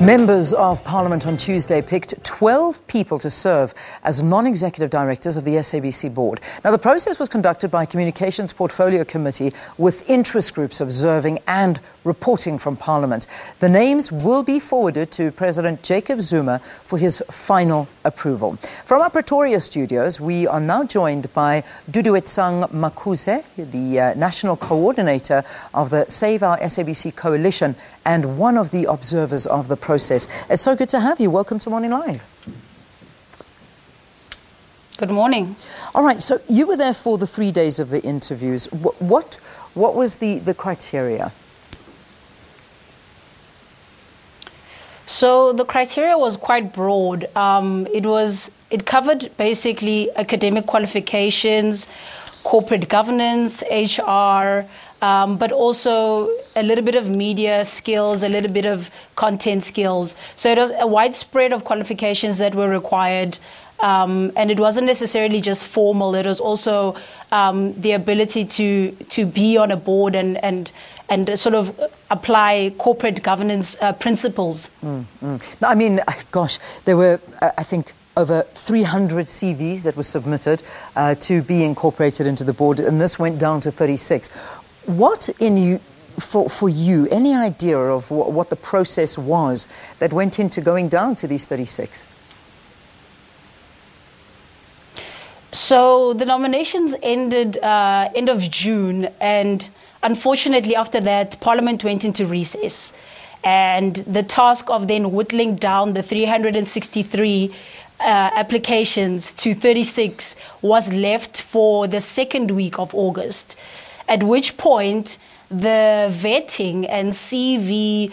Members of Parliament on Tuesday picked 12 people to serve as non-executive directors of the SABC board. Now, the process was conducted by a Communications Portfolio Committee with interest groups observing and reporting from Parliament. The names will be forwarded to President Jacob Zuma for his final approval. From our Pretoria Studios, we are now joined by Duduetsang Makuse, the national coordinator of the Save Our SABC Coalition and one of the observers of the process. It's so good to have you. Welcome to Morning Live. Good morning. All right, so you were there for the 3 days of the interviews. What was the criteria? So the criteria was quite broad. It covered basically academic qualifications, corporate governance, HR, but also a little bit of media skills, a little bit of content skills. So it was a widespread of qualifications that were required. And it wasn't necessarily just formal. It was also the ability to be on a board and sort of apply corporate governance principles. Now, I mean, gosh, there were, I think, over 300 CVs that were submitted to be incorporated into the board, and this went down to 36. What for you, any idea of what the process was that went into going down to these 36? So the nominations ended end of June, and unfortunately after that, Parliament went into recess. And the task of then whittling down the 363 applications to 36 was left for the second week of August, at which point the vetting and CV,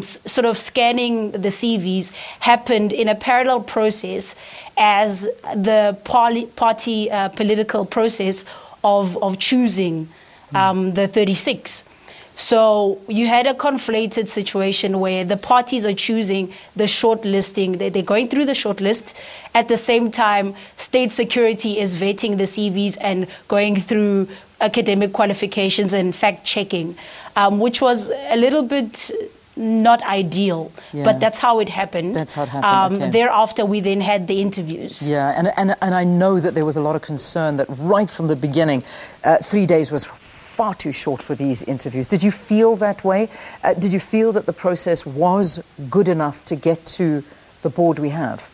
sort of scanning the CVs, happened in a parallel process as the party political process of choosing the 36. So you had a conflated situation where the parties are choosing the shortlisting. They're going through the shortlist. At the same time, state security is vetting the CVs and going through academic qualifications and fact-checking, which was a little bit not ideal, but that's how it happened. That's how it happened. Okay. Thereafter, we then had the interviews. Yeah, and I know that there was a lot of concern that right from the beginning, 3 days was far too short for these interviews. Did you feel that way? Did you feel that the process was good enough to get to the board we have?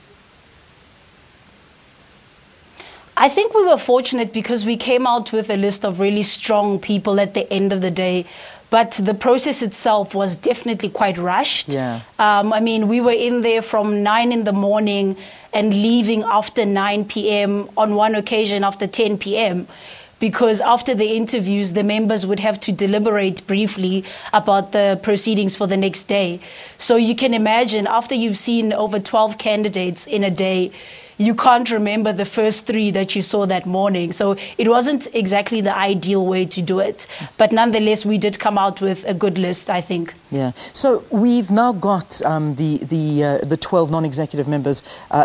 I think we were fortunate because we came out with a list of really strong people at the end of the day. But the process itself was definitely quite rushed. Yeah. I mean, we were in there from 9 in the morning and leaving after 9 p.m., on one occasion after 10 p.m., because after the interviews, the members would have to deliberate briefly about the proceedings for the next day. So you can imagine, after you've seen over 12 candidates in a day, you can't remember the first 3 that you saw that morning. So it wasn't exactly the ideal way to do it. But nonetheless, we did come out with a good list, I think. Yeah. So we've now got the 12 non-executive members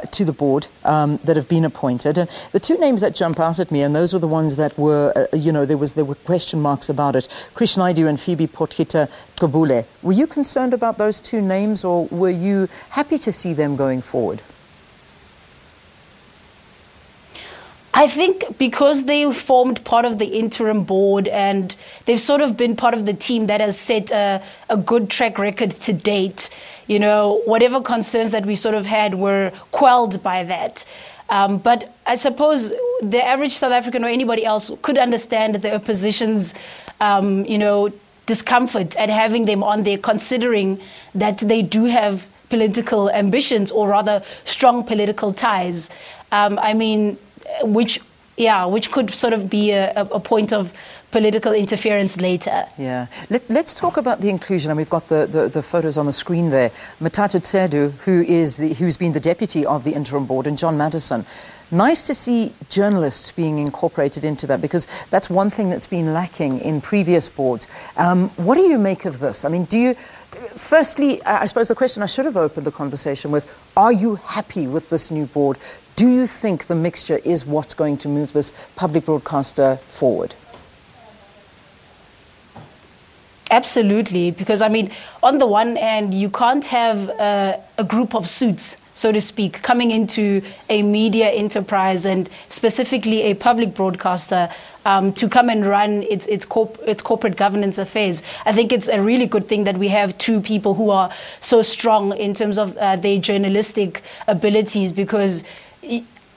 to the board that have been appointed. And the 2 names that jump out at me, and those were the ones that were, there were question marks about it. Krish Naidu and Phoebe Potgieter-Gqubule. Were you concerned about those 2 names, or were you happy to see them going forward? I think because they formed part of the interim board and they've sort of been part of the team that has set a good track record to date, whatever concerns that we sort of had were quelled by that. But I suppose the average South African or anybody else could understand the opposition's, discomfort at having them on there, considering that they do have political ambitions, or rather strong political ties. Which could sort of be a point of political interference later. Yeah. Let's talk about the inclusion, and we've got the photos on the screen there. Matatu Tsedu, who's been the deputy of the interim board, and John Madison. Nice to see journalists being incorporated into that, because that's one thing that's been lacking in previous boards. What do you make of this? I mean, firstly, I suppose the question I should have opened the conversation with, are you happy with this new board? Do you think the mixture is what's going to move this public broadcaster forward? Absolutely, because I mean, on the one hand, you can't have a group of suits, so to speak, coming into a media enterprise and specifically a public broadcaster to come and run its corporate governance affairs. I think it's a really good thing that we have two people who are so strong in terms of their journalistic abilities, because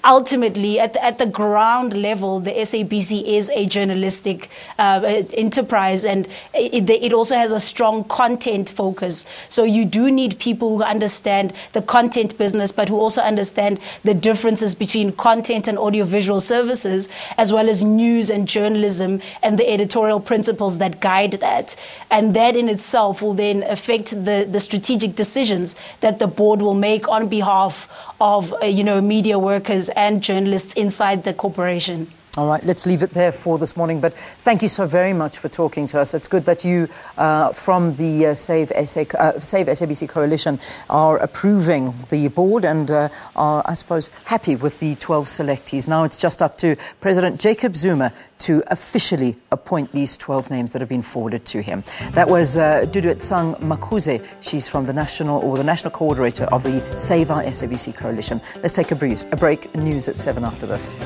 ultimately, at the ground level, the SABC is a journalistic enterprise, and it also has a strong content focus. So you do need people who understand the content business, but who also understand the differences between content and audiovisual services, as well as news and journalism and the editorial principles that guide that. And that in itself will then affect the strategic decisions that the board will make on behalf of media workers and journalists inside the corporation. All right, let's leave it there for this morning. But thank you so very much for talking to us. It's good that you, from the Save SABC Coalition, are approving the board and are, I suppose, happy with the 12 selectees. Now it's just up to President Jacob Zuma to officially appoint these 12 names that have been forwarded to him. That was Duduetsang Makuse. She's from the national coordinator of the Save Our SABC Coalition. Let's take a break. News at 7 after this.